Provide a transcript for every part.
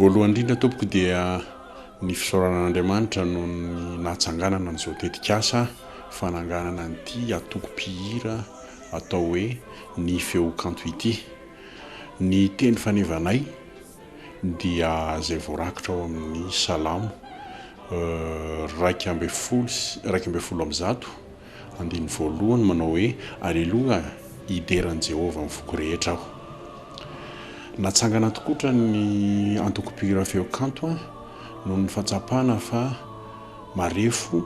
voalohany indrindra tompoko dia ny fisaoranan'Andriamanitra no ny nahatsanganana n'izao tetikasa fananganana an'ity atoko-pihira atao hoe ny feo kanto ity. Ny teny fanevanay dia zay voarakitra ao amin'ny Salamo 2:1 andiny voalohany manao hoe aleloa ideran'i Jehova amin'ny foko rehetra aho. Natsangana tokotra ny antoko-pihira feo kanto noho ny fahatsapana fa marefo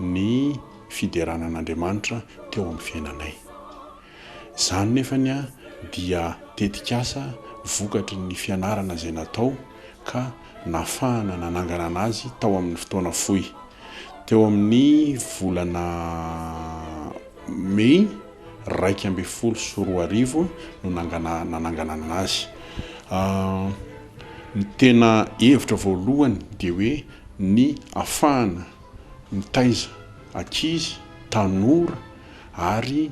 ny fideranan'Andriamanitra teo amin'ny fiainanay. Izany nefany dia tetikasa vokatry ny fianarana izay natao ka nafahana nanangana anazy tao amin'ny fotoana fohy. Teo amin'ny volana May 2:12 no nanangana anazy. Ny tena hevitra voalohany dia hoe ny afahana mitaiza ankizy, tanora ary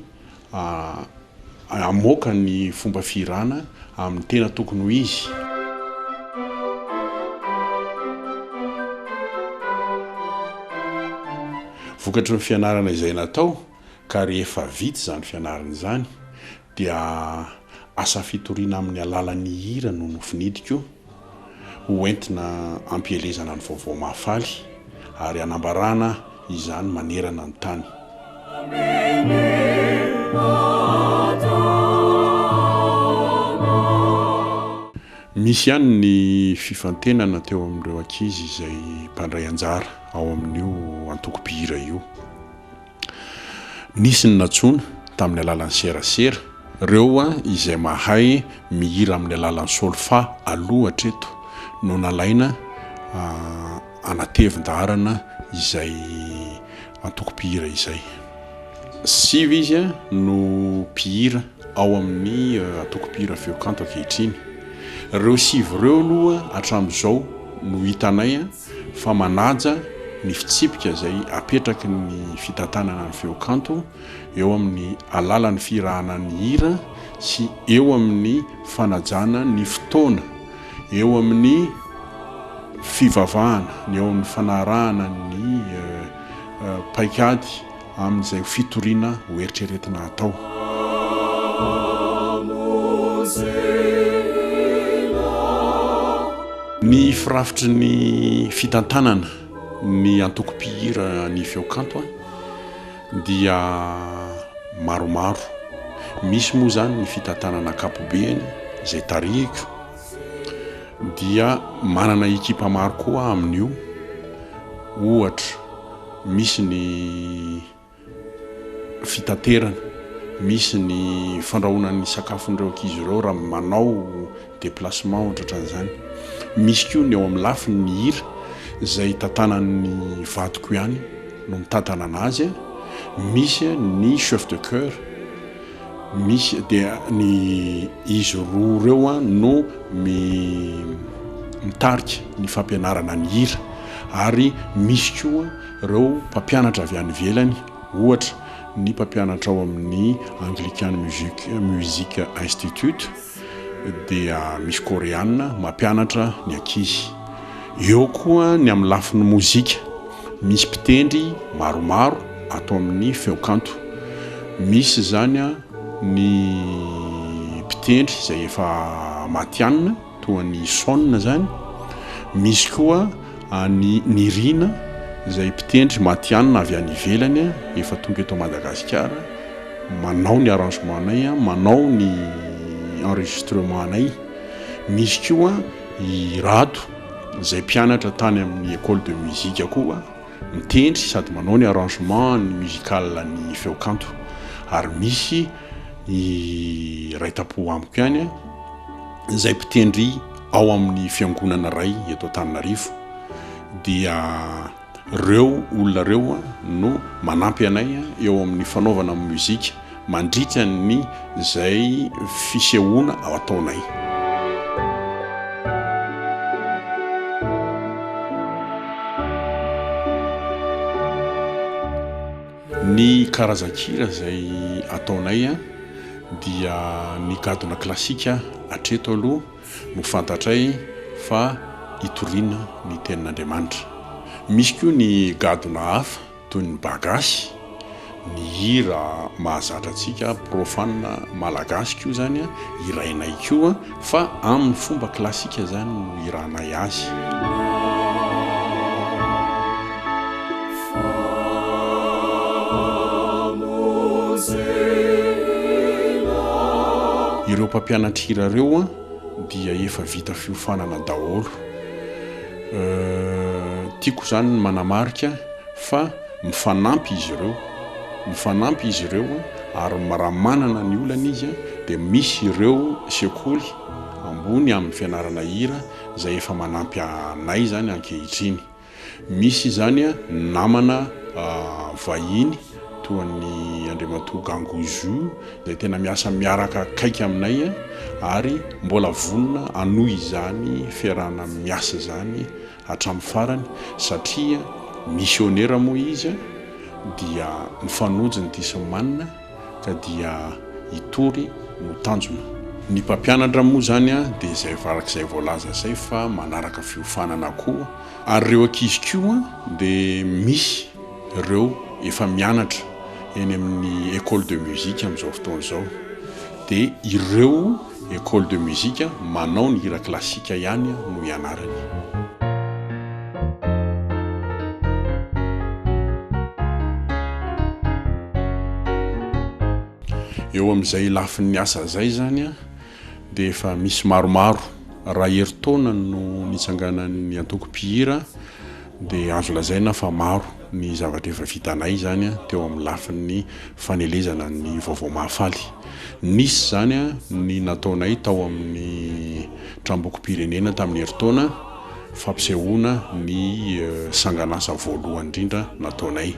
amoaka ny fomba fihirana amin'ny tena tokony ho izy. Vokatry ny fianarana izay natao ka rehefa vita izany fianarana izany dia asa fitoriana amin'ny alalan'ny hira no nofinidiko ho entina ampielezana ny vaovao mahafaly ary anambarana izany manerana ny tany. Misy ihany ny fifantenana teo amin'ireo ankizy izay mpandray anjara ao amin'io antoko-pihira io. Nisy ny natsoina tamin'ny alalan'ny serasera reo izay mahay mihira amin'ny alalan'ny solfa aloha hatreto no nalaina anatevin-darana izay antoko-pihira izay. 5 izy no pihira ao amin'ny antoko-pihira feo kanto ankehitriny. Reo 5 reo aloha hatramin'izao no hitanay fa manaja ny fitsipika izay apetraky ny fitantanana ny feo kanto eo amin'ny alalan'ny firahana ny hira sy eo amin'ny fanajana ny fotoana, eo amin'ny fivavahana, eo amin'ny fanarahana ny paikady amin'izay fitoriana ho eritreretina atao. Ny firafitry ny fitantanana ny antoko-pihira ny feo kanto dia maromaro. Misy moa zany ny fitantanana ankapobeny izay tarihiko dia manana ekipa maro koa amin'io. Ohatra misy ny fitaterana, misy ny fandrahoana sakafon'ireo ankizy ireo raha manao déplacement ohatran'izany. Misy koa ny ao amin'ny lafiny ny hira izay tantanan'ny vadiko ihany no mitantana anazy. Misy ny chef de chœur, misy dia ny izy roa reo no mitarika ny fampianarana ny hira, ary misy koa reo mpampianatra avy any ivelany, ohatra ny mpampianatra ao amin'ny Anglican Music Institute dia misy koreana mampianatra ny ankizy. Eo koa ny amin'ny lafin'ny mozika, misy mpitendry maromaro atao amin'ny feo kanto. Misy zany ny mpitendry izay efa matianina toa ny sonina zany. Misy koa ny rina izay mpitendry matianina avy any ivelany efa tonga eto Madagasikara, manao ny arrangementanay, manao ny enregistrement anay. Misy koa i rado izay mpianatra tany amin'ny école de musique koa mitendry sady manao ny arrangement ny musical ny feo kanto. Ary misy i raitapo amiko ihany izay mpitendry ao amin'ny fiangonana ray eto Antananarivo dia reo olona reo no manampy anay eo amin'ny fanaovana mozika mandritra ny zay fisehoana ao ataonay. Ny karazan-kira zay ataonay dia ny gadona klasika atreto aloha no fantatray fa itoriana ny tenin'Andriamanitra. Misy koa ny gadona hafa toy ny bagasy, ny hira mahazatra antsika profane malagasy koa zany irainay koa fa amin'ny fomba klasika zany no iranay azy. Ireo mpampianatra hira reo dia efa vita fiofanana daholo. Tiako zany ny manamarika fa mifanampy izy ireo ary raha manana ny olana izy dia misy ireo sekoly ambony amin'ny fianarana hira zay efa manampy anay zany ankehitriny. Misy zany namana vahiny toa ny Andriamatoa Gangozo zay tena miasa miaraka akaiky aminay ary mbola vonona anohy izany fiarahana miasa zany hatramin'ny farany satria missionnaire moa izy dia mifanojy ny diso manina ka dia itory no tanjona. Ny mpampianatra moa zany dia zay varak'izay voalaza zay fa manaraka fiofanana koa ary ireo ankizy koa dia misy ireo efa mianatra eny amin'ny école de musique amin'izao fotoana izao dia ireo école de musique manao ny hira klasika ihany no ianarany. Eo amin'izay lafin'ny asa zay zany dia efa misy maromaro. Raha heritaona no nitsanganan'ny antoko-pihira dia azo lazaina fa maro ny zavatra efa vitanay zany teo amin'ny lafin'ny fanelezana ny vaovao mahafaly. Nisy zany ny nataonay tao amin'ny trambokom-pirenena tamin'ny heritaona fampisehoana ny sangan'asa voalohany indrindra nataonay.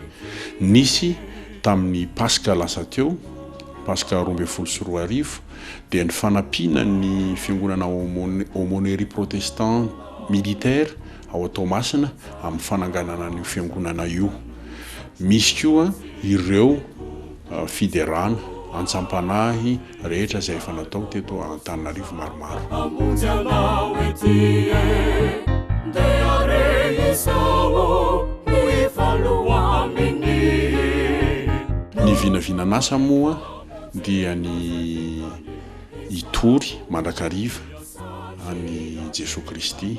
Nisy tamin'ny Pasika lasa teo, Pasika 12 dia ny fanampiana ny fiangonana aumônerie protestant militaire ao Toamasina amin'ny fananganana ny fiangonana io. Misy koa ireo fiderana antsampanahy rehetra zay efa natao teto Antananarivo maromaro. Ny vinavinan'asa moa dia ny itory mandrakariva any Jesosy Kristy.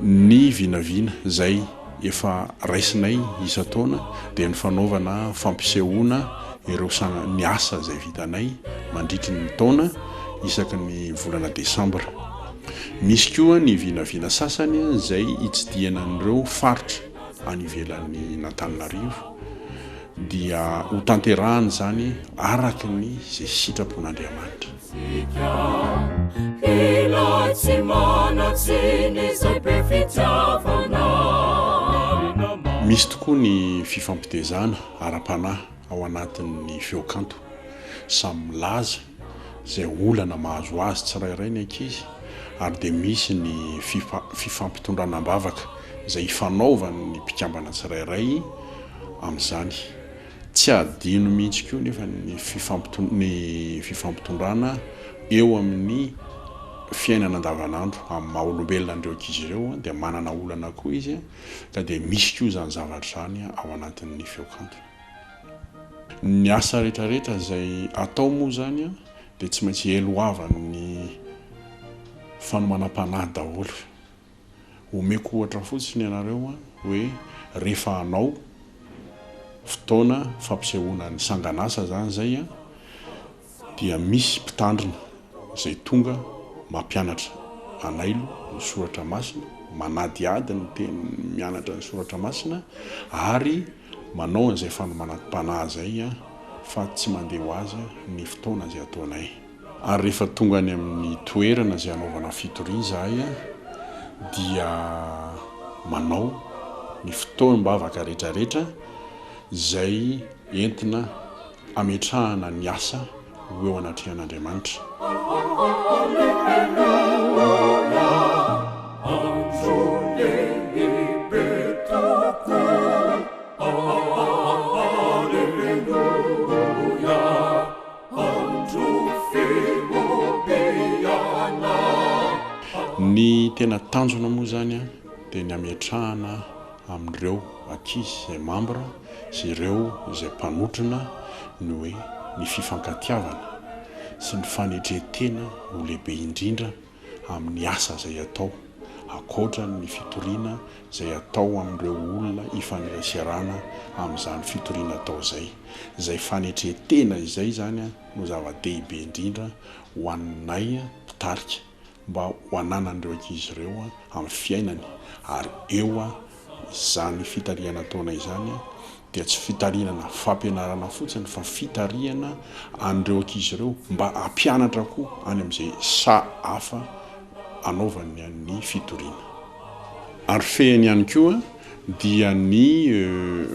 Ny vinavina zay efa raisinay isa-taona dia ny fanaovana fampisehoana ireo ny asa zay vitanay mandritry ny taona isaky ny volana Desambra. Misy koa ny vinavina sasany zay hitsidiana an'ireo faritra any ivelan'ny Antananarivo dia ho tanterahany zany araky ny zay sitrapon'Andriamanitra. Misy tokoa ny fifampitezana ara-panahy ao anatin'ny feokanto samy milaza zay olana mahazo azy tsirairay ny ankizy ary dia misy ny fifampitondranam-bavaka zay ifanaovany ny mpikambana tsirairay amin'izany. Tsy adino mihitsy koa nefa ny fifampitondrana eo amin'ny fiainana andavanandro amin'ny maha olombelona andreo ankizy ireo dia manana olana koa izy ka dia misy koa zany zavatra zany ao anatin'ny feokanto. Ny asa rehetrarehetra zay atao moa zany dia tsy maintsy eloavany fanomanam-panahy daholo. Omeko ohatra fotsiny ianareo hoe rehefa anao fotoana fampisehoana ny sangan'asa zany zay dia misy mpitandrina zay tonga mampianatra anailo ny soratra masina, manadiady ny teny mianatra ny soratra masina ary manao an'izay fanomanam-panahy zay fa tsy mandeha ho azy ny fotoana zay ataonay. Ary rehefa tonga any amin'ny toerana zay anaovana fitoria zahay dia manao ny fotoam-bavaka rehetrarehetra zay entina ametrahana ny asa ho eo anatrehan'Andriamanitra. Ny tena tanjona moa zany a dia ny ametrahana amin'ireo ankizy izay mambra sy ireo izay mpanotrona ny hoe ny fifankatiavana sy ny fanetretena no lehibe indrindra amin'ny asa izay atao, akoatra ny fitoriana izay atao amin'ireo olona ifanerasarana amin'izany fitoriana atao izay fanetretena izay zany a no zava-dehibe indrindra ho annay mpitarika mba ho ananan'ireo ankizy ireo amin'ny fiainany. Ary eo izany fitariana ataonay izany dia tsy fitariana fampianarana fotsiny fa fitariana an'ireo ankizy ireo mba hampianatra koa any amin'izay sa hafa anaovany ny fitoriana. Ary fehany ihany koa dia ny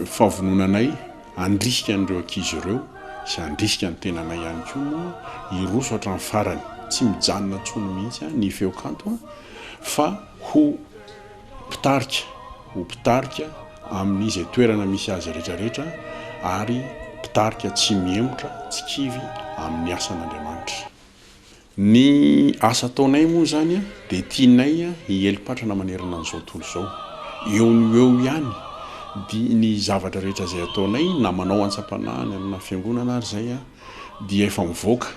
fahavononanay andrisika an'ireo ankizy ireo sy andrisika ny tenanay ihany koa hiroso hatramin'ny farany, tsy mijanona tsony mihitsy ny feokanto fa ho mpitarika amin'izay toerana misy azy rehetrarehetra ary mpitarika tsy miemotra, tsy kivy amin'ny asan'Andriamanitra. Ny asa ataonay moa zany dia tianay hielipatrana manerana an'izao tontolo izao. Eo ny eo ihany dia ny zavatra rehetra izay ataonay na manao antsapanany amina fiangonana ary zay dia efa mivoaka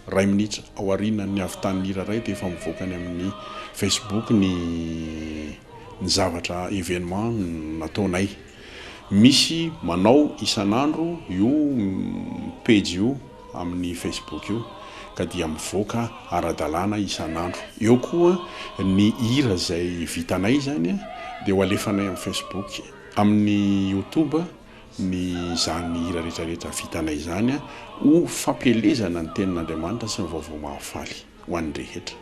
2 minitra ao aorianan'ny avy tany hira iray dia efa mivoaka ny amin'ny Facebook ny zavatra événement nataonay. Misy manao isan'andro io page io amin'ny Facebook io ka dia mivoaka ara-dalàna isan'andro. Eo koa ny hira izay vitanay zany dia ho alefanay amin'ny Facebook, amin'ny YouTube ny zany hira rehetrarehetra vitanay zany ho fampielezana ny tenin'Andriamanitra sy ny vaovao mahafaly ho an'ny rehetra.